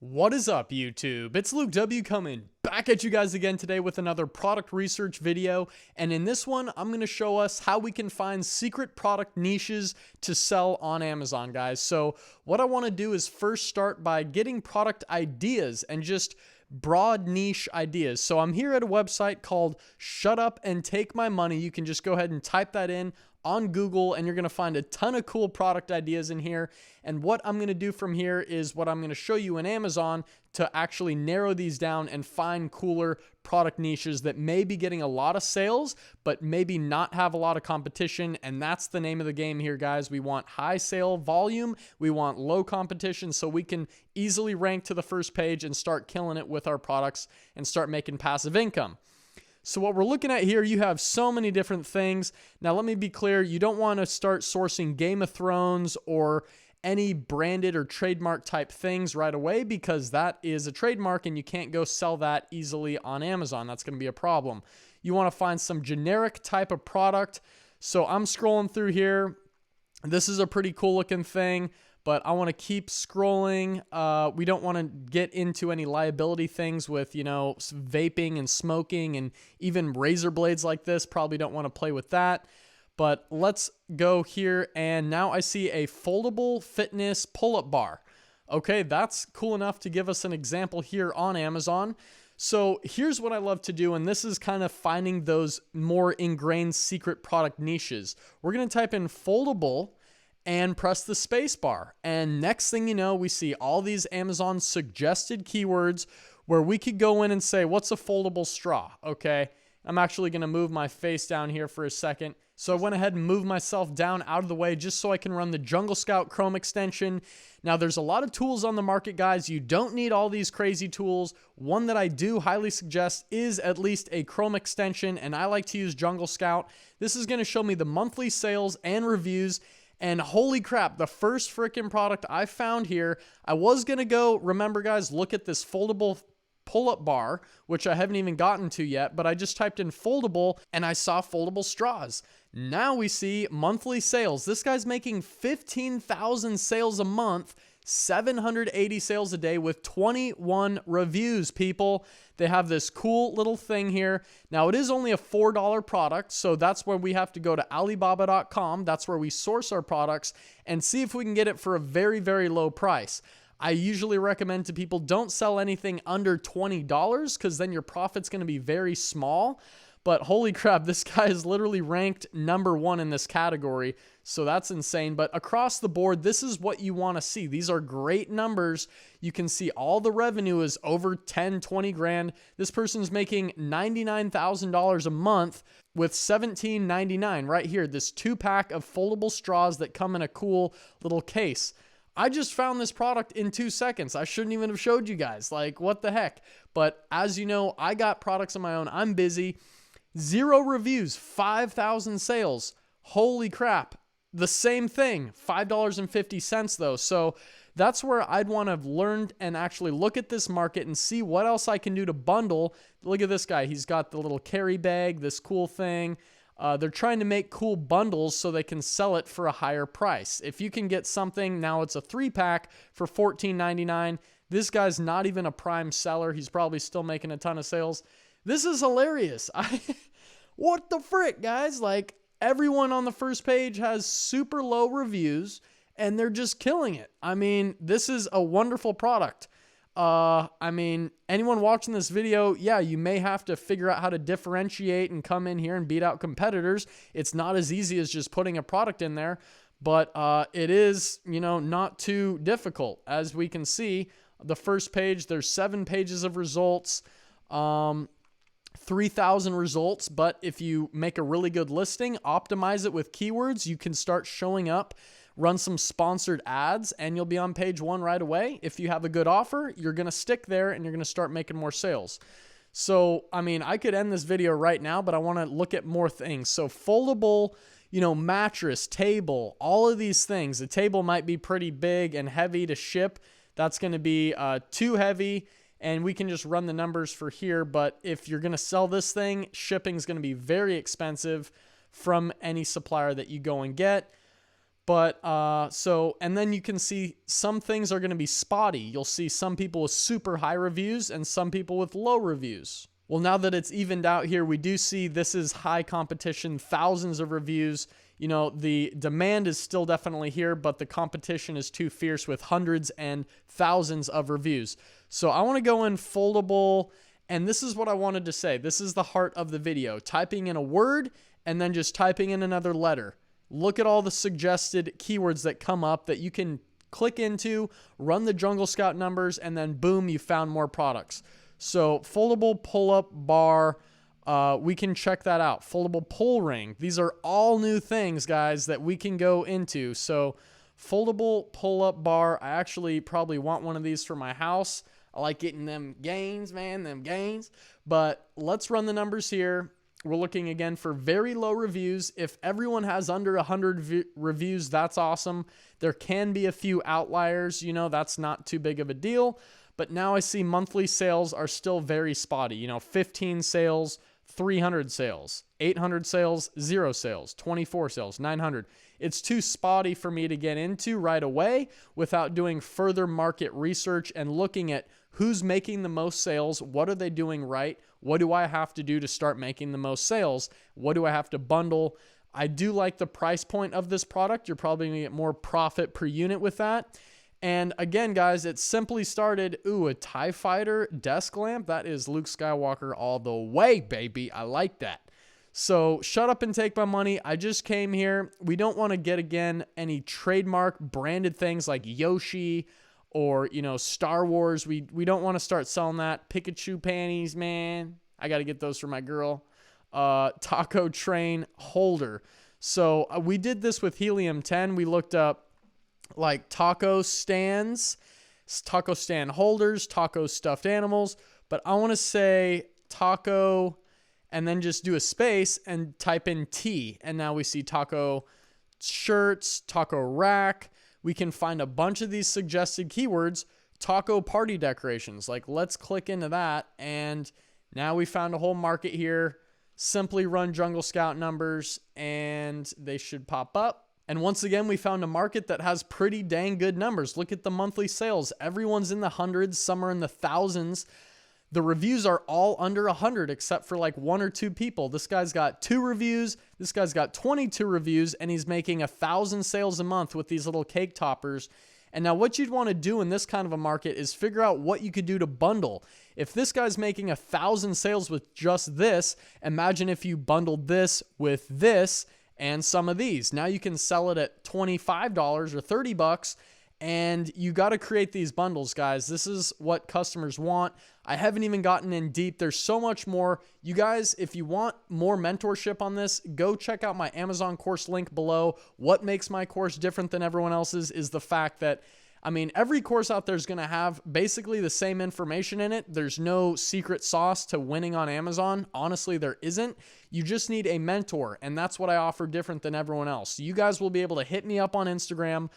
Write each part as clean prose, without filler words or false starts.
What is up, YouTube? It's Luke W coming back at you guys again today with another product research video. And in this one, I'm going to show us how we can find secret product niches to sell on Amazon, guys. So what I want to do is first start by getting product ideas and just broad niche ideas. So I'm here at a website called Shut Up and Take My Money. You can just go ahead and type that in on Google and you're going to find a ton of cool product ideas in here. And what I'm going to do from here is what I'm going to show you in Amazon to actually narrow these down and find cooler product niches that may be getting a lot of sales, but maybe not have a lot of competition. And that's the name of the game here, guys. We want high sale volume. We want low competition so we can easily rank to the first page and start killing it with our products and start making passive income. So what we're looking at here, you have so many different things. Now, let me be clear. You don't want to start sourcing Game of Thrones or any branded or trademark type things right away because that is a trademark and you can't go sell that easily on Amazon. That's going to be a problem. You want to find some generic type of product. So I'm scrolling through here. This is a pretty cool looking thing, but I want to keep scrolling. We don't want to get into any liability things with, vaping and smoking and even razor blades like this. Probably don't want to play with that. But let's go here, and now I see a foldable fitness pull-up bar. Okay, that's cool enough to give us an example here on Amazon. So here's what I love to do, and this is kind of finding those more ingrained secret product niches. We're going to type in foldable and press the space bar. And next thing you know, we see all these Amazon suggested keywords where we could go in and say, what's a foldable straw? Okay, I'm actually going to move my face down here for a second. So I went ahead and moved myself down out of the way just so I can run the Jungle Scout Chrome extension. Now, there's a lot of tools on the market, guys. You don't need all these crazy tools. One that I do highly suggest is at least a Chrome extension, and I like to use Jungle Scout. This is going to show me the monthly sales and reviews. And holy crap, the first freaking product I found here, I was going to go, remember guys, look at this foldable pull-up bar, which I haven't even gotten to yet, but I just typed in foldable and I saw foldable straws. Now we see monthly sales. This guy's making 15,000 sales a month, 780 sales a day with 21 reviews, people. They have this cool little thing here. Now, it is only a $4 product, so that's where we have to go to Alibaba.com. That's where we source our products and see if we can get it for a very, very low price. I usually recommend to people don't sell anything under $20 because then your profit's going to be very small. But holy crap, this guy is literally ranked #1 in this category. So that's insane. But across the board, this is what you want to see. These are great numbers. You can see all the revenue is over 10, 20 grand. This person's making $99,000 a month with $17.99 right here. This 2-pack of foldable straws that come in a cool little case. I just found this product in 2 seconds. I shouldn't even have showed you guys. Like, what the heck? But as you know, I got products of my own. I'm busy. 0 reviews, 5,000 sales. Holy crap. The same thing, $5.50 though. So that's where I'd want to have learned and actually look at this market and see what else I can do to bundle. Look at this guy. He's got the little carry bag, this cool thing. They're trying to make cool bundles so they can sell it for a higher price. If you can get something, now it's a 3-pack for $14.99. This guy's not even a prime seller. He's probably still making a ton of sales. This is hilarious. What the frick, guys? Like, everyone on the first page has super low reviews, and they're just killing it. I mean, this is a wonderful product. Anyone watching this video, yeah, you may have to figure out how to differentiate and come in here and beat out competitors. It's not as easy as just putting a product in there, but it is, not too difficult. As we can see, the first page, there's 7 pages of results, 3,000 results, but if you make a really good listing, optimize it with keywords, you can start showing up, run some sponsored ads, and you'll be on page 1 right away. If you have a good offer, you're going to stick there and you're going to start making more sales. So, I could end this video right now, but I want to look at more things. So foldable, mattress, table, all of these things. The table might be pretty big and heavy to ship. That's going to be too heavy. And we can just run the numbers for here. But if you're going to sell this thing, shipping is going to be very expensive from any supplier that you go and get. But and then you can see some things are going to be spotty. You'll see some people with super high reviews and some people with low reviews. Well, now that it's evened out here, we do see this is high competition, thousands of reviews. You know, the demand is still definitely here, but the competition is too fierce with hundreds and thousands of reviews. So I want to go in foldable, and this is what I wanted to say. This is the heart of the video. Typing in a word and then just typing in another letter. Look at all the suggested keywords that come up that you can click into, run the Jungle Scout numbers, and then boom, you found more products. So foldable pull-up bar, we can check that out. Foldable pull ring. These are all new things, guys, that we can go into. So foldable pull-up bar, I actually probably want one of these for my house. I like getting them gains, man, them gains. But let's run the numbers here. We're looking again for very low reviews. If everyone has under 100 reviews, that's awesome. There can be a few outliers, you know, that's not too big of a deal. But now I see monthly sales are still very spotty. You know, 15 sales, 300 sales, 800 sales, 0 sales, 24 sales, 900. It's too spotty for me to get into right away without doing further market research and looking at who's making the most sales, what are they doing right, what do I have to do to start making the most sales, what do I have to bundle. I do like the price point of this product. You're probably going to get more profit per unit with that. And again, guys, it simply started, a TIE Fighter desk lamp. That is Luke Skywalker all the way, baby. I like that. So shut up and take my money. I just came here. We don't want to get, again, any trademark branded things like Yoshi or, you know, Star Wars. We don't want to start selling that. Pikachu panties, man. I got to get those for my girl. Taco train holder. So we did this with Helium 10. We looked up like taco stands, taco stand holders, taco stuffed animals. But I want to say taco and then just do a space and type in T. And now we see taco shirts, taco rack. We can find a bunch of these suggested keywords, taco party decorations. Like, let's click into that. And now we found a whole market here. Simply run Jungle Scout numbers and they should pop up. And once again, we found a market that has pretty dang good numbers. Look at the monthly sales. Everyone's in the hundreds, some are in the thousands. The reviews are all under 100 except for like 1 or 2 people. This guy's got 2 reviews. This guy's got 22 reviews, and he's making 1,000 sales a month with these little cake toppers. And now what you'd want to do in this kind of a market is figure out what you could do to bundle. If this guy's making 1,000 sales with just this, imagine if you bundled this with this and some of these. Now you can sell it at $25 or $30. And you got to create these bundles, guys. This is what customers want. I haven't even gotten in deep. There's so much more. You guys, if you want more mentorship on this, go check out my Amazon course link below. What makes my course different than everyone else's is the fact that, I mean, every course out there is going to have basically the same information in it. There's no secret sauce to winning on Amazon. Honestly, there isn't. You just need a mentor, and that's what I offer different than everyone else. You guys will be able to hit me up on Instagram.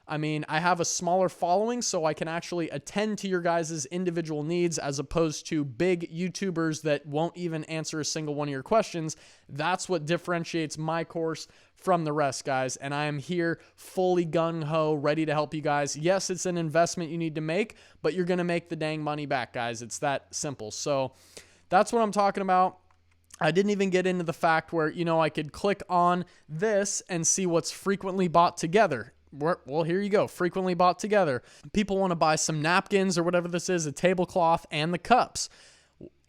I mean, I have a smaller following, so I can actually attend to your guys' individual needs as opposed to big YouTubers that won't even answer a single one of your questions. That's what differentiates my course from the rest, guys. And I am here fully gung-ho, ready to help you guys. Yes, it's an investment you need to make, but you're going to make the dang money back, guys. It's that simple. So that's what I'm talking about. I didn't even get into the fact where, you know, I could click on this and see what's frequently bought together. Well, here you go. Frequently bought together. People want to buy some napkins or whatever this is, a tablecloth and the cups.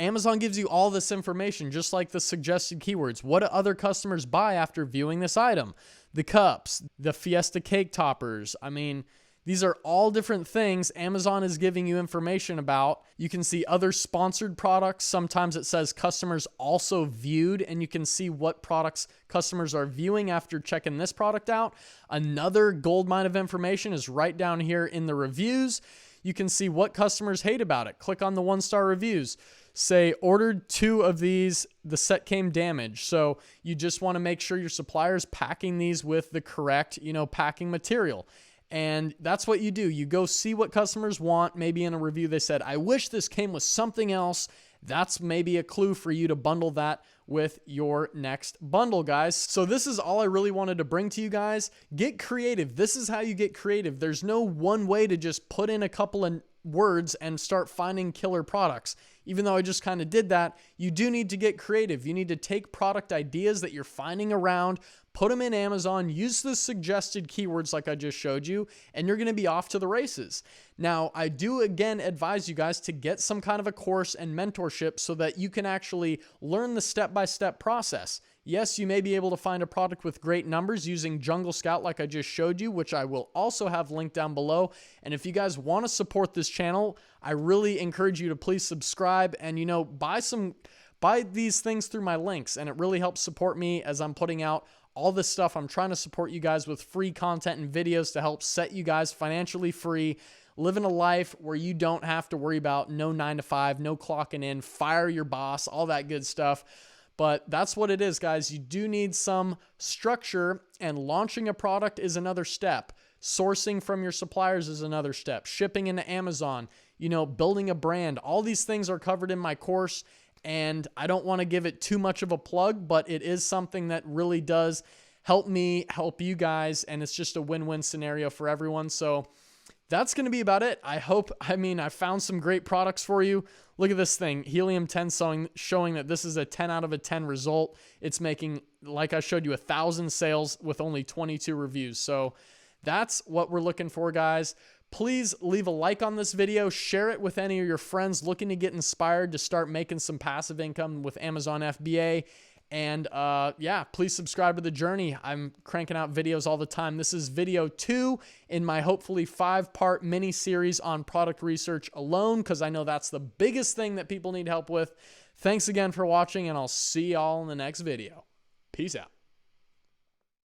Amazon gives you all this information, just like the suggested keywords. What do other customers buy after viewing this item? The cups, the Fiesta cake toppers. I mean, these are all different things Amazon is giving you information about. You can see other sponsored products. Sometimes it says customers also viewed, and you can see what products customers are viewing after checking this product out. Another goldmine of information is right down here in the reviews. You can see what customers hate about it. Click on the 1-star reviews. Say, ordered 2 of these, the set came damaged. So you just want to make sure your supplier's packing these with the correct, packing material. And that's what you do. You go see what customers want. Maybe in a review they said, I wish this came with something else. that's maybe a clue for you to bundle that with your next bundle, guys. So this is all I really wanted to bring to you guys. Get creative. This is how you get creative. There's no one way to just put in a couple of words and start finding killer products. Even though I just kind of did that, you do need to get creative. You need to take product ideas that you're finding around, put them in Amazon, use the suggested keywords like I just showed you, and you're going to be off to the races. Now, I do again advise you guys to get some kind of a course and mentorship so that you can actually learn the step-by-step process. Yes, you may be able to find a product with great numbers using Jungle Scout like I just showed you, which I will also have linked down below. And if you guys want to support this channel, I really encourage you to please subscribe and, buy these things through my links. And it really helps support me as I'm putting out all this stuff. I'm trying to support you guys with free content and videos to help set you guys financially free, living a life where you don't have to worry about no 9 to 5, no clocking in, fire your boss, all that good stuff. But that's what it is, guys. You do need some structure, and launching a product is another step. Sourcing from your suppliers is another step. Shipping into Amazon, building a brand. All these things are covered in my course, and I don't want to give it too much of a plug, but it is something that really does help me, help you guys, and it's just a win-win scenario for everyone. So that's going to be about it. I found some great products for you. Look at this thing, Helium 10 showing that this is a 10 out of a 10 result. It's making, like I showed you, 1,000 sales with only 22 reviews. So that's what we're looking for, guys. Please leave a like on this video, share it with any of your friends looking to get inspired to start making some passive income with Amazon FBA. And please subscribe to The Journey. I'm cranking out videos all the time. This is video 2 in my hopefully 5-part mini series on product research alone, because I know that's the biggest thing that people need help with. Thanks again for watching, and I'll see y'all in the next video. Peace out.